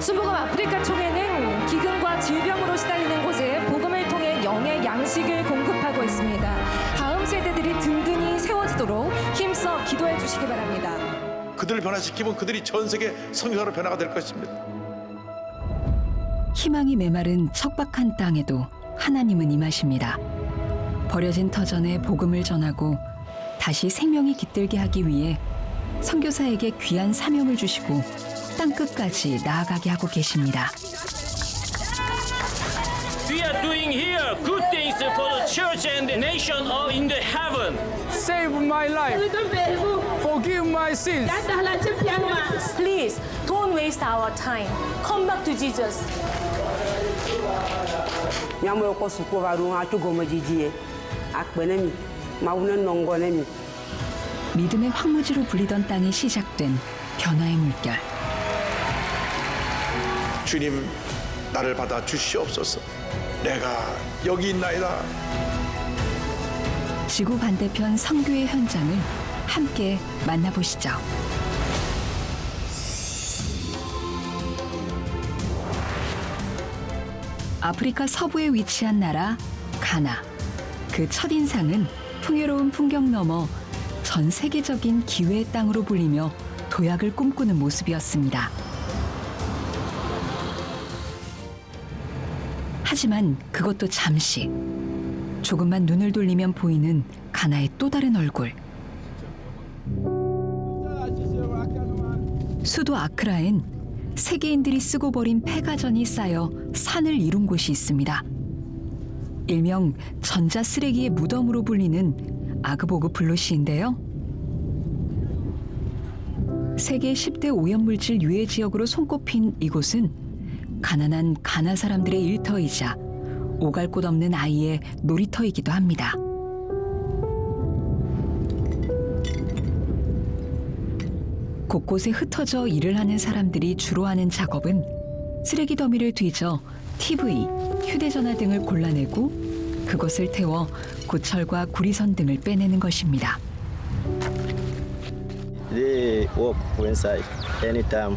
순복음 아프리카 총회는 기근과 질병으로 시달리는 곳에 복음을 통해 영의 양식을 공급하고 있습니다. 다음 세대들이 든든히 세워지도록 힘써 기도해 주시기 바랍니다. 그들을 변화시키면 그들이 전 세계 선교사로 변화가 될 것입니다. 희망이 메마른 척박한 땅에도 하나님은 임하십니다. 버려진 터전에 복음을 전하고 다시 생명이 깃들게 하기 위해 선교사에게 귀한 사명을 주시고 땅끝까지 나아가게 하고 계십니다. We are doing here good things for the church and the nation or in the heaven. Save my life. Forgive my sins. Please don't waste our time. Come back to Jesus. nyamo ko su ko varu ha to gomo jijiye akbenemi mawunen nongonemi 믿음의 황무지로 불리던 땅에 시작된 변화의 물결. 주님, 나를 받아 주시옵소서. 내가 여기 있나이다. 지구 반대편 선교의 현장을 함께 만나보시죠. 아프리카 서부에 위치한 나라 가나. 그 첫인상은 풍요로운 풍경 너머 전 세계적인 기회의 땅으로 불리며 도약을 꿈꾸는 모습이었습니다. 하지만 그것도 잠시. 조금만 눈을 돌리면 보이는 가나의 또 다른 얼굴. 수도 아크라엔 세계인들이 쓰고 버린 폐가전이 쌓여 산을 이룬 곳이 있습니다. 일명 전자 쓰레기의 무덤으로 불리는 아그보그 블루시인데요. 세계 10대 오염물질 유해 지역으로 손꼽힌 이곳은 가난한 가나 사람들의 일터이자 오갈 곳 없는 아이의 놀이터이기도 합니다. 곳곳에 흩어져 일을 하는 사람들이 주로 하는 작업은 쓰레기 더미를 뒤져 TV, 휴대전화 등을 골라내고 그것을 태워 고철과 구리선 등을 빼내는 것입니다. They walk inside anytime.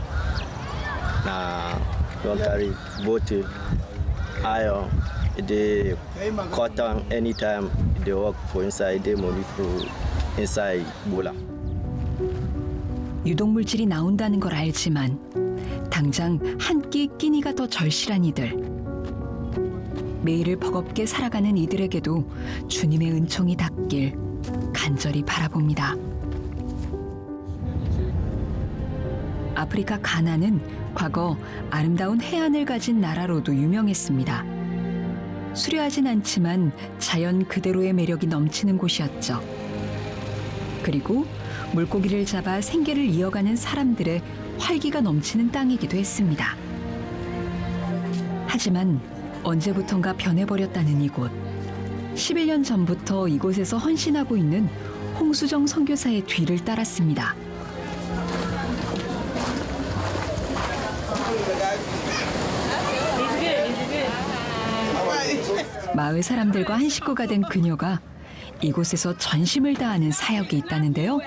Don't carry bottle, iron. They cotton anytime. They walk for inside. They money for inside bola. 유독물질이 나온다는 걸 알지만 당장 한 끼 끼니가 더 절실한 이들. 매일을 버겁게 살아가는 이들에게도 주님의 은총이 닿길 간절히 바라봅니다. 아프리카 가나는 과거 아름다운 해안을 가진 나라로도 유명했습니다. 수려하진 않지만 자연 그대로의 매력이 넘치는 곳이었죠. 그리고 물고기를 잡아 생계를 이어가는 사람들의 활기가 넘치는 땅이기도 했습니다. 하지만 언제부턴가 변해버렸다는 이곳. 11년 전부터 이곳에서 헌신하고 있는 홍수정 선교사의 뒤를 따랐습니다. 마을 사람들과 한 식구가 된 그녀가 이곳에서 전심을 다하는 사역이 있다는데요.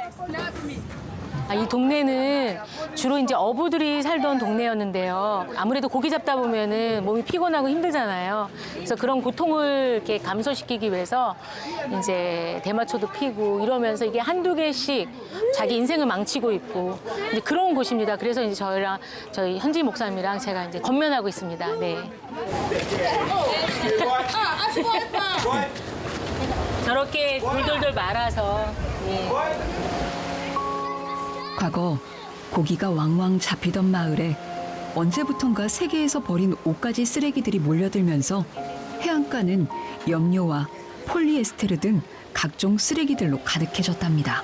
이 동네는 주로 이제 어부들이 살던 동네였는데요. 아무래도 고기 잡다 보면은 몸이 피곤하고 힘들잖아요. 그래서 그런 고통을 이렇게 감소시키기 위해서 이제 대마초도 피고 이러면서 이게 한두 개씩 자기 인생을 망치고 있고 이제 그런 곳입니다. 그래서 이제 저희 현지 목사님이랑 제가 이제 건면하고 있습니다. 네. 저렇게 돌돌돌 말아서. 예. 과거 고기가 왕왕 잡히던 마을에 언제부턴가 세계에서 버린 옷가지 쓰레기들이 몰려들면서 해안가는 염료와 폴리에스테르 등 각종 쓰레기들로 가득해졌답니다.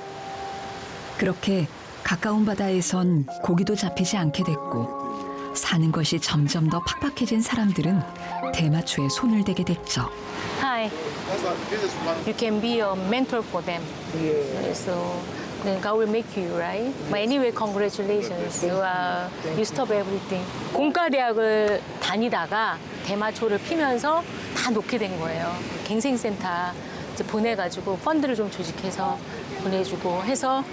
그렇게 가까운 바다에선 고기도 잡히지 않게 됐고 사는 것이 점점 더 팍팍해진 사람들은 대마초에 손을 대게 됐죠. Hi. You can be a mentor for them. So then God will make you, right? But anyway, congratulations. You stop everything. 공과대학을 다니다가 대마초를 피면서 다 놓게 된 거예요. 갱생센터 이제 보내가지고 펀드를 좀 조직해서 보내주고 해서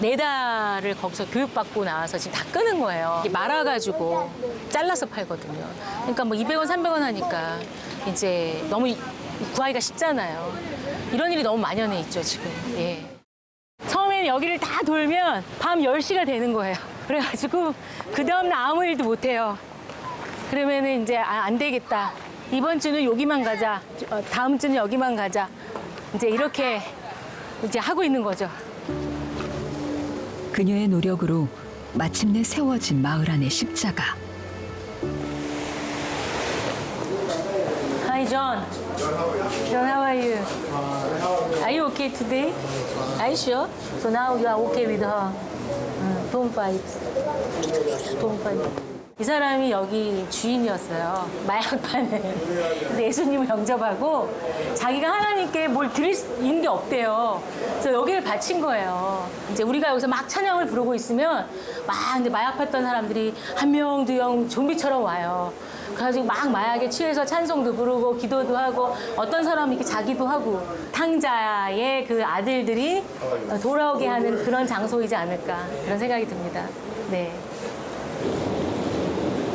4달을 거기서 교육받고 나와서 지금 다 끄는 거예요. 이게 말아가지고 잘라서 팔거든요. 그러니까 뭐 200원, 300원 하니까 이제 너무 구하기가 쉽잖아요. 이런 일이 너무 만연해 있죠, 지금. 예. 처음에는 여기를 다 돌면 밤 10시가 되는 거예요. 그래가지고 그 다음날 아무 일도 못 해요. 그러면은 이제 안 되겠다. 이번 주는 여기만 가자. 다음 주는 여기만 가자. 이제 이렇게 이제 하고 있는 거죠. 그녀의 노력으로 마침내 세워진 마을 안의 십자가. Hi, John. John, how are you? Are you okay today? Are you sure? So now you are okay with her. Don't fight. Don't fight. 이 사람이 여기 주인이었어요. 마약판을. 그래서 예수님을 영접하고 자기가 하나님께 뭘 드릴 수 있는 게 없대요. 그래서 여기를 바친 거예요. 이제 우리가 여기서 막 찬양을 부르고 있으면 막 이제 마약 팠던 사람들이 한 명, 두 명 좀비처럼 와요. 그래가지고 막 마약에 취해서 찬송도 부르고 기도도 하고 어떤 사람은 이렇게 자기도 하고 탕자의 그 아들들이 돌아오게 하는 그런 장소이지 않을까 그런 생각이 듭니다. 네.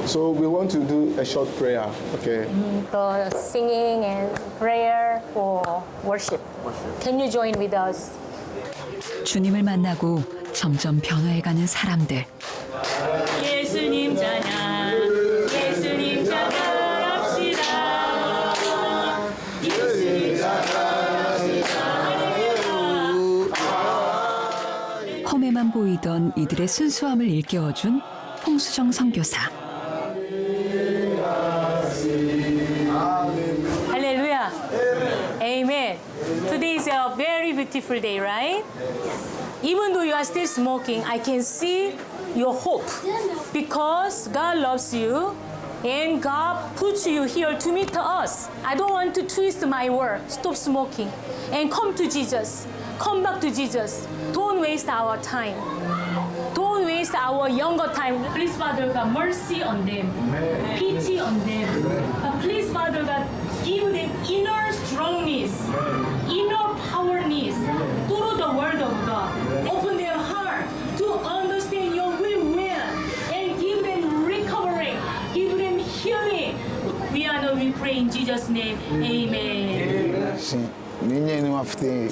So we want to do a short prayer, okay? The singing and prayer for worship. Can you join with us? 주님을 만나고 점점 변화해가는 사람들. 예수님 찬양, 예수님 찬양합시다. 예수님 찬양합시다. 험해만 보이던 이들의 순수함을 일깨워준 홍수정 선교사. Hallelujah. Amen. Today is a very beautiful day, right? Even though you are still smoking, I can see your hope because God loves you and God puts you here to meet us. I don't want to twist my word. Stop smoking and come to Jesus. Come back to Jesus. Don't waste our time. Don't waste our younger time. Please, Father God, mercy on them. Pity on them. Please, Father God, give them inner strongness, inner powerness through the Word of God. Open their heart to understand your will and give them recovery, give them healing. We honor, we pray in Jesus' name. Amen. Sim, ninguém não aftem.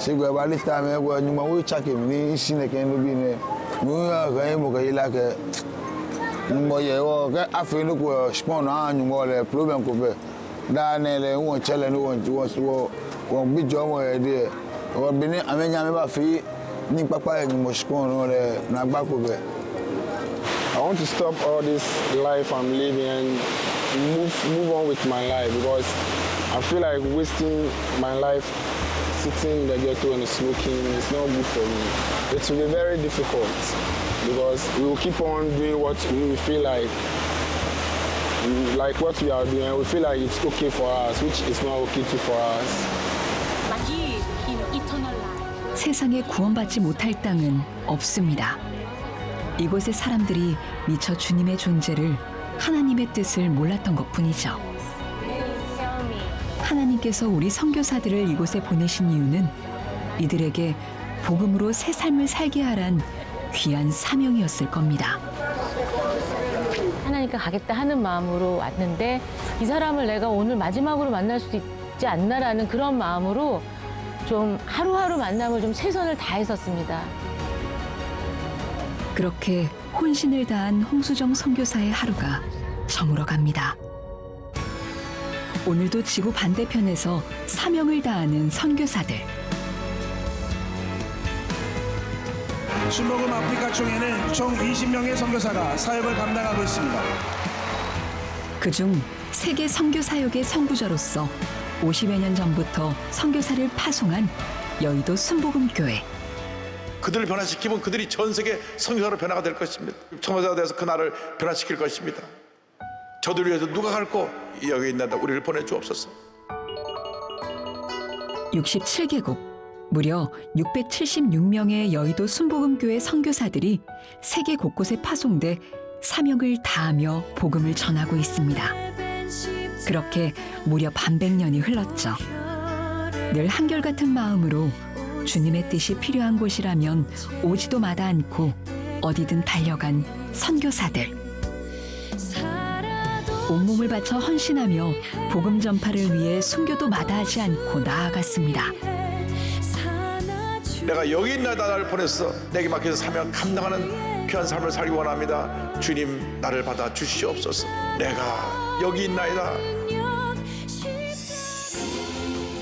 Chegou a balista, mas agora não vou checar nem ensina quem não vem. Não é que eu lá que não vou eu que a fim do que expõe a não vou le problema que vê. Dá nele challenge um vídeo é de o bem a minha vai fi nem papai não expõe na baco vê. I want to stop all this life I'm living and move on with my life because I feel like wasting my life sitting in the ghetto and smoking is not good for me. It will be very difficult because we will keep on doing what we feel like what we are doing. We feel like it's okay for us, which is not okay too for us. 세상에 구원받지 못할 땅은 없습니다. 이곳의 사람들이 미처 주님의 존재를 하나님의 뜻을 몰랐던 것뿐이죠. 하나님께서 우리 선교사들을 이곳에 보내신 이유는 이들에게 복음으로 새 삶을 살게 하란 귀한 사명이었을 겁니다. 하나님께 가겠다 하는 마음으로 왔는데 이 사람을 내가 오늘 마지막으로 만날 수도 있지 않나라는 그런 마음으로 좀 하루하루 만남을 좀 최선을 다했었습니다. 그렇게 혼신을 다한 홍수정 선교사의 하루가 저물어 갑니다. 오늘도 지구 반대편에서 사명을 다하는 선교사들. 순복음 아프리카총회는 총 20명의 선교사가 사역을 감당하고 있습니다. 그중 세계 선교 사역의 선구자로서 50여 년 전부터 선교사를 파송한 여의도 순복음교회. 그들을 변화시키면 그들이 전 세계 선교사로 변화가 될 것입니다. 청교사가 돼서 그 나라를 변화시킬 것입니다. 저들 위해서 누가 갈고 여기 있는다 우리를 보내주옵소서. 67개국 무려 676명의 여의도 순복음교회 선교사들이 세계 곳곳에 파송돼 사명을 다하며 복음을 전하고 있습니다. 그렇게 무려 반백년이 흘렀죠. 늘 한결같은 마음으로 주님의 뜻이 필요한 곳이라면 오지도 마다 않고 어디든 달려간 선교사들. 온몸을 바쳐 헌신하며 복음 전파를 위해 순교도 마다하지 않고 나아갔습니다. 내가 여기 있나이다 나를 보냈어. 내게 맡겨진 사명 감당하는 귀한 삶을 살기 원합니다. 주님 나를 받아 주시옵소서. 내가 여기 있나이다.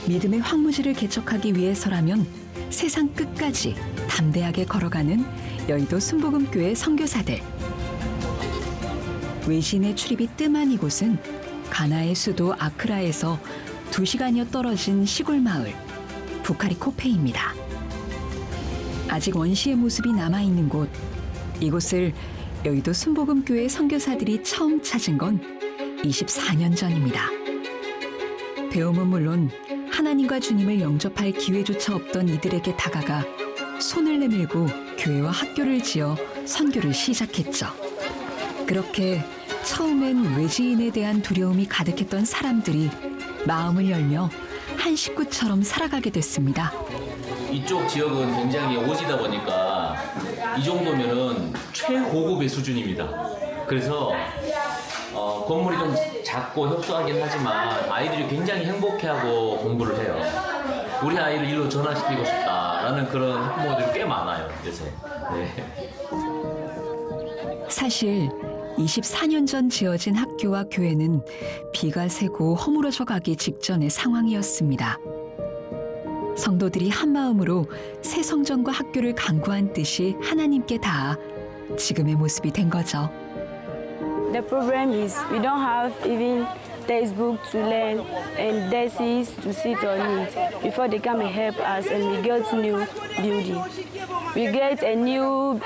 믿음의 황무지를 개척하기 위해서라면 세상 끝까지 담대하게 걸어가는 여의도 순복음교회 선교사들. 외신의 출입이 뜸한 이곳은 가나의 수도 아크라에서 2시간여 떨어진 시골 마을 부카리코페입니다. 아직 원시의 모습이 남아있는 곳, 이곳을 여의도 순복음교회 선교사들이 처음 찾은 건 24년 전입니다. 배움은 물론 하나님과 주님을 영접할 기회조차 없던 이들에게 다가가 손을 내밀고 교회와 학교를 지어 선교를 시작했죠. 그렇게 처음엔 외지인에 대한 두려움이 가득했던 사람들이 마음을 열며 한 식구처럼 살아가게 됐습니다. 이쪽 지역은 굉장히 오지다 보니까 이 정도면은 최고급의 수준입니다. 그래서 건물이 좀 작고 협소하긴 하지만 아이들이 굉장히 행복해하고 공부를 해요. 우리 아이를 일로 전화시키고 싶다라는 그런 학부모들이 꽤 많아요, 요새. 네. 사실 24년 전 지어진 학교와 교회는 비가 새고 허물어져 가기 직전의 상황이었습니다. 성도들이 한마음으로 새 성전과 학교를 강구한 뜻이 하나님께 닿아 지금의 모습이 된 거죠. The problem is we don't have even textbook to learn and desks to sit on it before they come and help us and we get new building. We get a new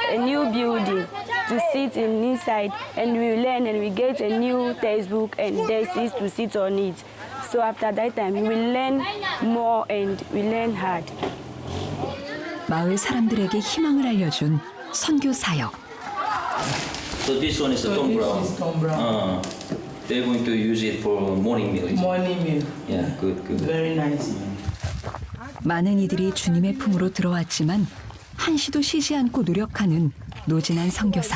building to sit inside and we learn and we get a new textbook and desks to sit on it. So after that time we learn more and we learn hard. 마을 사람들에게 희망을 알려준 선교 사역. So this one is the Tom Brown. This is Tom Brown. They're going to use it for morning meal. Morning meal. Yeah, good. Very nice. 많은 이들이 주님의 품으로 들어왔지만 한시도 쉬지 않고 노력하는 노진한 선교사.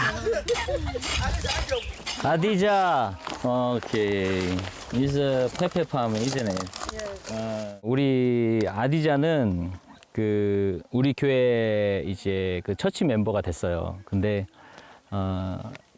아디자. 오케이. It's a pepper farm, isn't it? 우리 아디자는 그 우리 교회 이제 그 처치 멤버가 됐어요. 근데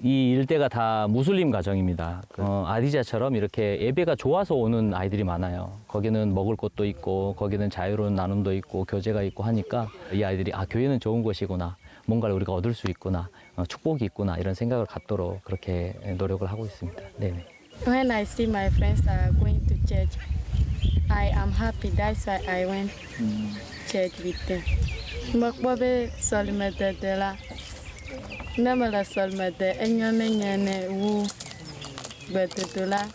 이 일대가 다 무슬림 가정입니다. 아디자처럼 이렇게 예배가 좋아서 오는 아이들이 많아요. 거기는 먹을 곳도 있고 거기는 자유로운 나눔도 있고 교제가 있고 하니까 이 아이들이 교회는 좋은 곳이구나, 뭔가를 우리가 얻을 수 있구나, 축복이 있구나 이런 생각을 갖도록 그렇게 노력을 하고 있습니다. 네네. When I see my friends are going to church, I am happy. That's why I went church with them. Makbobe solmedela. Namala solmede enyane wu bedela.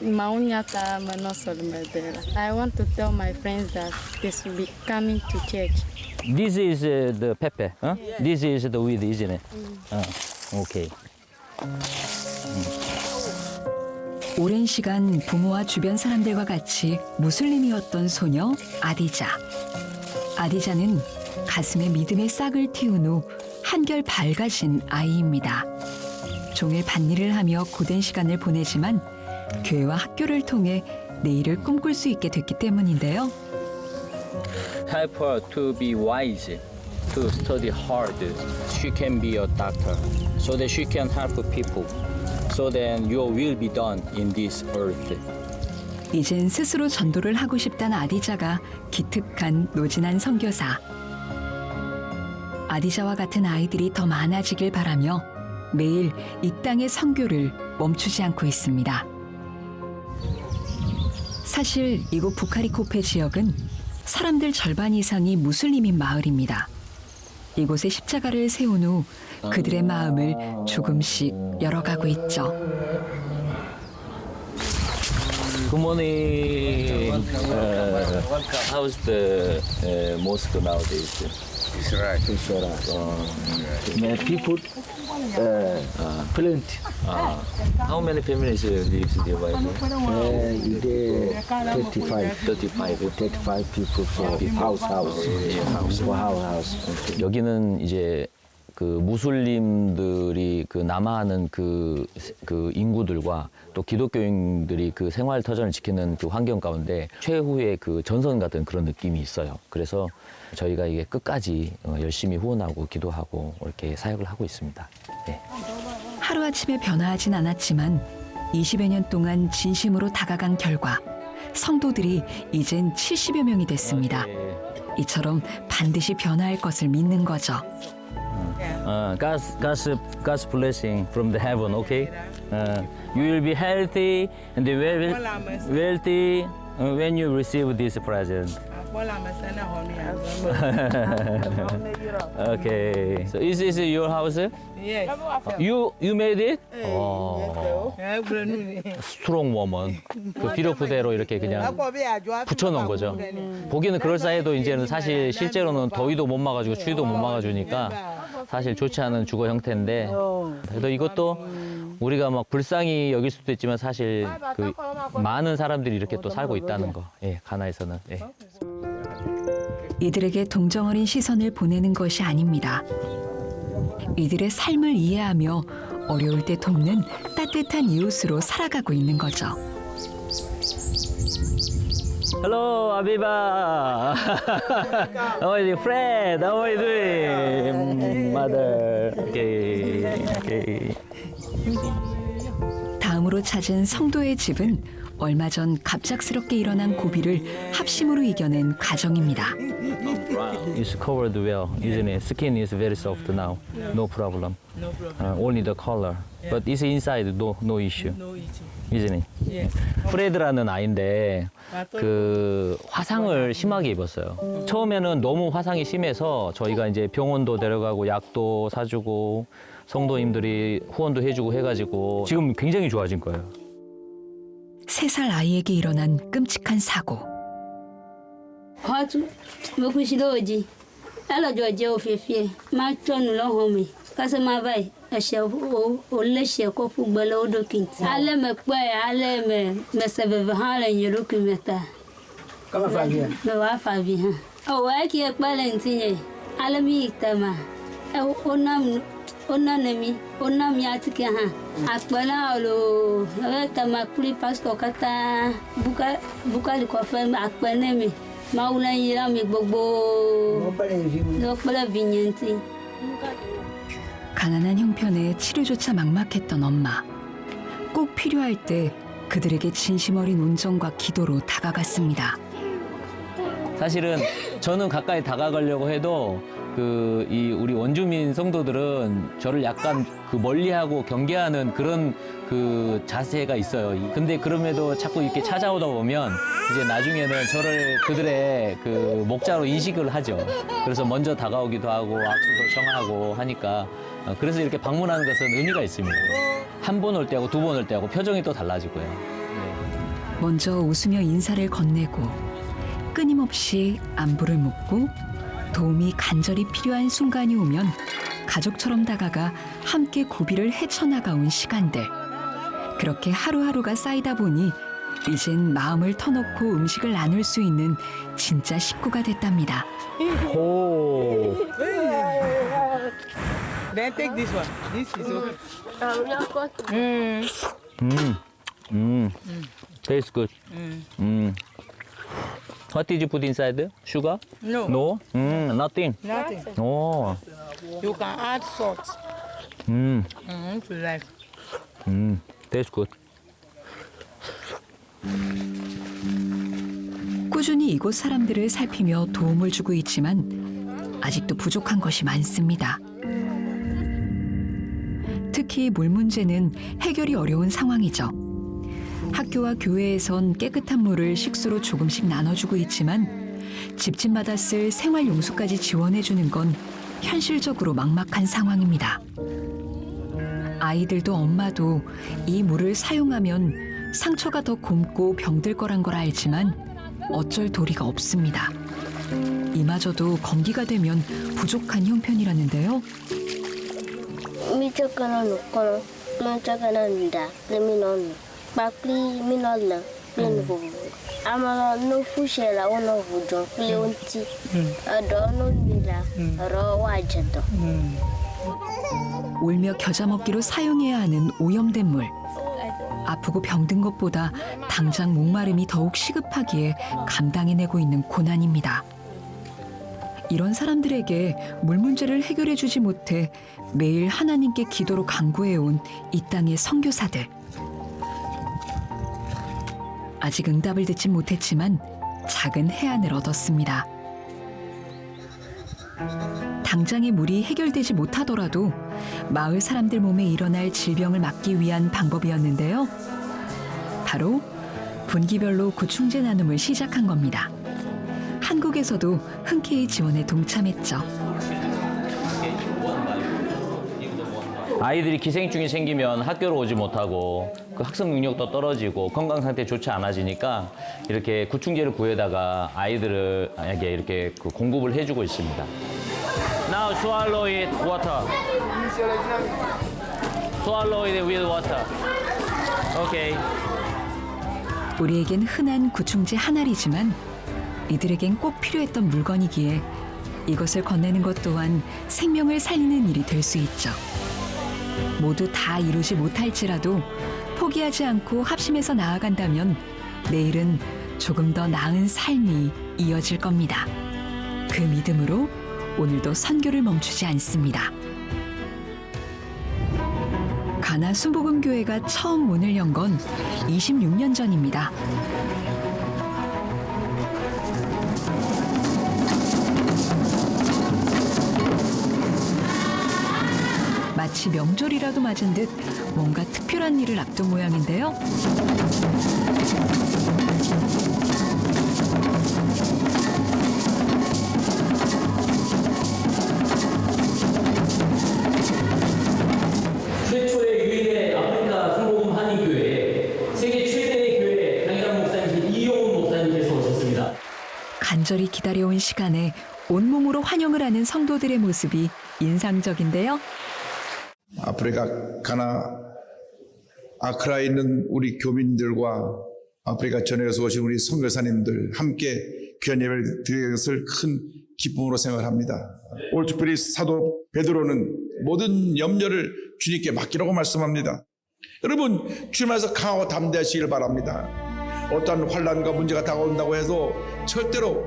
Maunyata mano solmedela. I want to tell my friends that they should be coming to church. This is the pepper. Huh? Yeah. This is the weed, isn't it? Okay. 오랜 시간 부모와 주변 사람들과 같이 무슬림이었던 소녀 아디자. 아디자는 가슴에 믿음의 싹을 틔운 후 한결 밝아진 아이입니다. 종일 밭일을 하며 고된 시간을 보내지만 교회와 학교를 통해 내일을 꿈꿀 수 있게 됐기 때문인데요. Help her to be wise, to study hard. She can be a doctor, so that she can help people. So then your will be done in this earth. 이젠 스스로 전도를 하고 싶다는 아디자가 기특한 노진한 선교사. 아디자와 같은 아이들이 더 많아지길 바라며 매일 이 땅의 선교를 멈추지 않고 있습니다. 사실 이곳 부카리코페 지역은 사람들 절반 이상이 무슬림인 마을입니다. 이곳에 십자가를 세운 후 그들의 마음을 조금씩 열어가고 있죠. Good morning. How's the mosque nowadays? Many people, plenty. How many families lives nearby? There 35 people for house. 여기는 이제 그 무슬림들이 그 남하하는 그 인구들과 또 기독교인들이 그 생활 터전을 지키는 그 환경 가운데 최후의 그 전선 같은 그런 느낌이 있어요. 그래서 저희가 이게 끝까지 열심히 후원하고 기도하고 이렇게 사역을 하고 있습니다. 네. 하루아침에 변화하진 않았지만 20여 년 동안 진심으로 다가간 결과 성도들이 이젠 70여 명이 됐습니다. 이처럼 반드시 변화할 것을 믿는 거죠. God's blessing from the heaven, okay? You will be healthy and wealthy when you receive this present. Okay. So is this your house? Yes. You made it? Strong woman. 그 비료 부대로 이렇게 그냥 붙여놓은 거죠. 보기는 그럴싸해도 이제는 사실 실제로는 더위도 못 막아주고 추위도 못 막아주니까 사실 좋지 않은 주거 형태인데 그래도 이것도 우리가 막 불쌍히 여길 수도 있지만 사실 그 많은 사람들이 이렇게 또 살고 있다는 거. 예, 가나에서는. 예. 이들에게 동정어린 시선을 보내는 것이 아닙니다. 이들의 삶을 이해하며 어려울 때 돕는 따뜻한 이웃으로 살아가고 있는 거죠. Hello, Abiba. How are you, Fred? How are you doing, mother? Okay. 다음으로 찾은 성도의 집은 얼마 전 갑작스럽게 일어난 고비를 합심으로 이겨낸 가정입니다. It's covered well, isn't it? Skin is very soft now. No problem. Only the color. But it's inside, no issue. isn't it? 프레드라는 아이인데 그 화상을 심하게 입었어요. 처음에는 너무 화상이 심해서 저희가 이제 병원도 데려가고 약도 사주고 성도님들이 후원도 해주고 해가지고 지금 굉장히 좋아진 거예요. 3살 아이에게 일어난 끔찍한 사고. Hot, Mokushdoji, Alajojo Fifi, Matron Lohome, Casamavai, a shell or Lessia Copu below looking. Alem a quay, Alem, Messa Harlan, you looking at that. Come on, here. No, I find you. Oh, I can't balance in Alami Tama. Onanemi, Onam Yatika, Akbalalo, Tama Puli Pasto Kata, Bukali Coffin, Akbanemi. Maula irami gbogbo 너ಪ್ಪ라 비년티. 가난한 형편에 치료조차 막막했던 엄마. 꼭 필요할 때 그들에게 진심 어린 온정과 기도로 다가갔습니다. 사실은 저는 가까이 다가가려고 해도 우리 원주민 성도들은 저를 약간 멀리하고 경계하는 그런 자세가 있어요. 근데 그럼에도 자꾸 이렇게 찾아오다 보면 이제 나중에는 저를 그들의 목자로 인식을 하죠. 그래서 먼저 다가오기도 하고 악수도 청하고 하니까 그래서 이렇게 방문하는 것은 의미가 있습니다. 한 번 올 때하고 두 번 올 때하고 표정이 또 달라지고요. 네. 먼저 웃으며 인사를 건네고 끊임없이 안부를 묻고 도움이 간절히 필요한 순간이 오면 가족처럼 다가가 함께 고비를 헤쳐나가온 시간들. 그렇게 하루하루가 쌓이다 보니 이젠 마음을 터놓고 음식을 나눌 수 있는 진짜 식구가 됐답니다. 오. Then take this one. This is okay. Tastes good. What did you put inside? Sugar? No. No? Nothing. Nothing. Oh. You can add salt. If you like. Tastes good. 꾸준히 이곳 사람들을 살피며 도움을 주고 있지만 아직도 부족한 것이 많습니다. 특히 물 문제는 해결이 어려운 상황이죠. 학교와 교회에선 깨끗한 물을 식수로 조금씩 나눠주고 있지만 집집마다 쓸 생활용수까지 지원해주는 건 현실적으로 막막한 상황입니다. 아이들도 엄마도 이 물을 사용하면 상처가 더 곪고 병들 거란 걸 알지만 어쩔 도리가 없습니다. 이마저도 건기가 되면 부족한 형편이라는데요. 울며 겨자 먹기로 사용해야 하는 오염된 물. 아프고 병든 것보다 당장 목마름이 더욱 시급하기에 감당해내고 있는 고난입니다. 이런 사람들에게 물 문제를 해결해 주지 못해 매일 하나님께 기도로 간구해온 이 땅의 선교사들. 아직 응답을 듣진 못했지만 작은 해안을 얻었습니다. 당장의 물이 해결되지 못하더라도 마을 사람들 몸에 일어날 질병을 막기 위한 방법이었는데요. 바로 분기별로 구충제 나눔을 시작한 겁니다. 한국에서도 흔쾌히 지원에 동참했죠. 아이들이 기생충이 생기면 학교를 오지 못하고 그 학습 능력도 떨어지고 건강 상태 좋지 않아지니까 이렇게 구충제를 구해다가 아이들에게 이렇게 그 공급을 해주고 있습니다. Now swallow it water. Swallow it with water. Okay. 우리에겐 흔한 구충제 한 알이지만 이들에겐 꼭 필요했던 물건이기에 이것을 건네는 것 또한 생명을 살리는 일이 될 수 있죠. 모두 다 이루지 못할지라도 포기하지 않고 합심해서 나아간다면 내일은 조금 더 나은 삶이 이어질 겁니다. 그 믿음으로 오늘도 선교를 멈추지 않습니다. 가나 순복음교회가 처음 문을 연 건 26년 전입니다. 마치 명절이라도 맞은 듯 뭔가 특별한 일을 앞둔 모양인데요. 최초의 유일의 아프리카 순복음 한인교회, 세계 최대의 교회 당회장 목사님 이용훈 목사님께서 오셨습니다. 간절히 기다려온 시간에 온몸으로 환영을 하는 성도들의 모습이 인상적인데요. 아프리카 가나 아크라에 있는 우리 교민들과 아프리카 전역에서 오신 우리 선교사님들 함께 귀한 예배를 드리는 것을 큰 기쁨으로 생각합니다. 오늘 특별히 사도 베드로는 모든 염려를 주님께 맡기라고 말씀합니다. 여러분, 주님 안에서 강하고 담대하시길 바랍니다. 어떠한 환난과 문제가 다가온다고 해도 절대로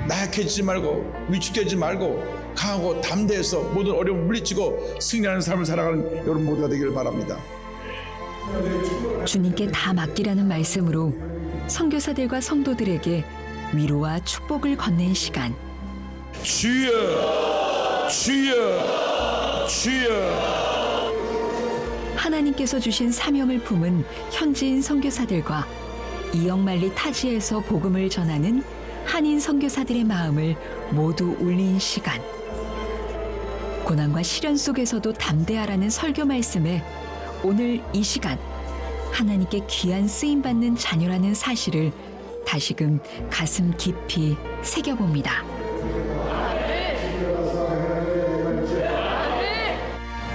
나약해지지 말고 위축되지 말고 강하고 담대해서 모든 어려움을 물리치고 승리하는 삶을 살아가는 여러분 모두가 되기를 바랍니다. 주님께 다 맡기라는 말씀으로 선교사들과 성도들에게 위로와 축복을 건넨 시간. 주여, 주여, 주여. 하나님께서 주신 사명을 품은 현지인 선교사들과 이역만리 타지에서 복음을 전하는 한인 선교사들의 마음을 모두 울린 시간. 고난과 시련 속에서도 담대하라는 설교 말씀에 오늘 이 시간 하나님께 귀한 쓰임받는 자녀라는 사실을 다시금 가슴 깊이 새겨봅니다.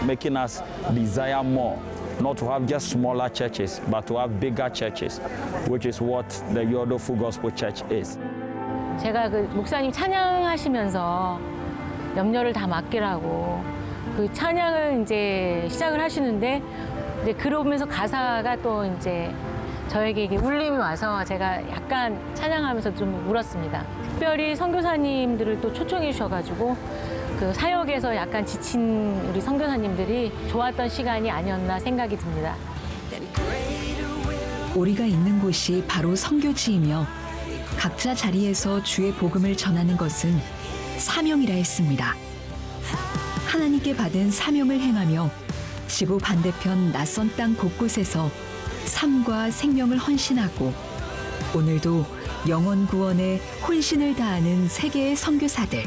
Making us desire more, not to have just smaller churches, but to have bigger churches, which is what the Yodo Full Gospel Church is. 제가 그 목사님 찬양하시면서 염려를 다 맡기라고 그 찬양을 이제 시작을 하시는데 이제 그러면서 가사가 또 이제 저에게 이게 울림이 와서 제가 약간 찬양하면서 좀 울었습니다. 특별히 선교사님들을 또 초청해 주셔가지고 그 사역에서 약간 지친 우리 선교사님들이 좋았던 시간이 아니었나 생각이 듭니다. 우리가 있는 곳이 바로 선교지이며 각자 자리에서 주의 복음을 전하는 것은 사명이라 했습니다. 하나님께 받은 사명을 행하며 지구 반대편 낯선 땅 곳곳에서 삶과 생명을 헌신하고 오늘도 영혼 구원에 혼신을 다하는 세계의 선교사들.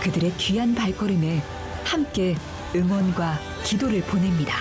그들의 귀한 발걸음에 함께 응원과 기도를 보냅니다.